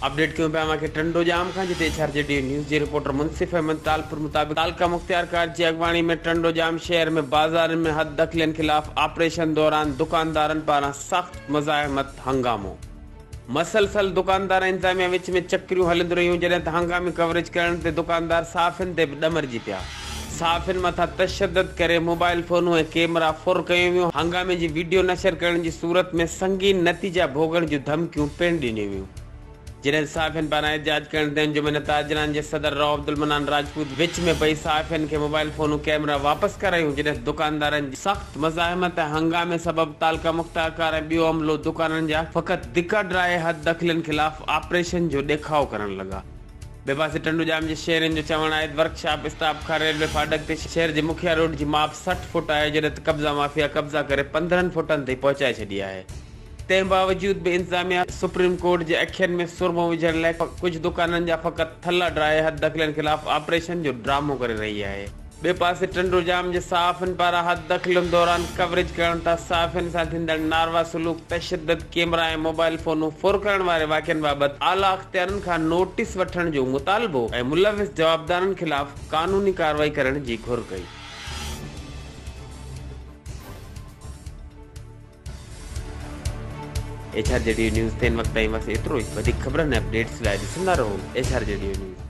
Update क्यों पिया के टंडो जाम खां जिते एचआरजेडी न्यूज़ जे रिपोर्टर मुंसिफ अहमद तालपुर मुताबिक तालका मुख्तियारकार जी अगवानी में टंडो जाम शहर में बाजार में हद दखलन खिलाफ ऑपरेशन दौरान दुकानदारन पारा सख्त मुजाहिमत हंगामो। मसलसल दुकानदार इंतजामिया विच में चक्रियों हलंद रहियूं जॾहिं त हंगामी कवरेज करण ते दुकानदार साफ़िन ते ॾमरजी पिया। साफ़िन मथा तशद्दुद करे मोबाइल फोनूं ऐं कैमरा फुर कयूं वियूं। हंगामे जी वीडियो नशर करण जी सूरत में संगीन नतीजा भोगण जूं धमकियूं पिण ॾिनियूं वियूं। जॾहिं साफ़िन पारां एहतिजाज करण ते अंजुमन ताजरान जे सदर रओ अब्दुल मनान राजपूत विच में पई साफ़िन खे मोबाइल फोनूं कैमरा वापसि करायूं जॾहिं दुकानदारनि जी सख़्त मज़ाहिमत ऐं हंगामे सबबि तालका मुख्तियारकार ऐं ॿियो अमलो दुकाननि जा फ़क़ति धिका ड्राए हद दखलन खिलाफ़ ऑपरेशन जो ॾेखाव करण लॻा। ॿिए पासे टंडो जाम जे शहरनि जो चवणु आहे वर्कशॉप स्टाफ खां रेलवे फाटक ते शहर जे मुखिया रोड जी माप 60 फुट आहे जॾहिं त कब्ज़ा माफ़िया कब्ज़ा करे 15 फुटनि ताईं पहुचाए छॾी आहे। तंहिं बावजूद भी इंतजामिया सुप्रीम कोर्ट जे अखियुनि में सुरमो विझण लाइ कुछ दुकाननि जा फ़क़ति थल्ला ड्राए हद दखलन खिलाफ ऑपरेशन जो ड्रामो करे रही आहे। ॿिए पासे टंडो जाम जे साफ़िन पारां हद दखलन दौरान कवरेज करण था साफ़िन सां थींदड़ नारवा सलूक तशद्दुद कैमरा ऐं मोबाइल फोनूं फुर करण वारे वाक़िअनि बाबति आला अख़्तियारनि खां नोटिस वठण जो मुतालबो ऐं मुलविस जवाबदारनि खिलाफ कानूनी कार्रवाई करण जी घुर कई। एचआरजेडी न्यूज़ 3 वक्त ताईं बस एतिरो ई। वधीक ख़बरनि ऐं अपडेट्स लाइ ॾिसंदा रहो एचआरजेडी न्यूज़।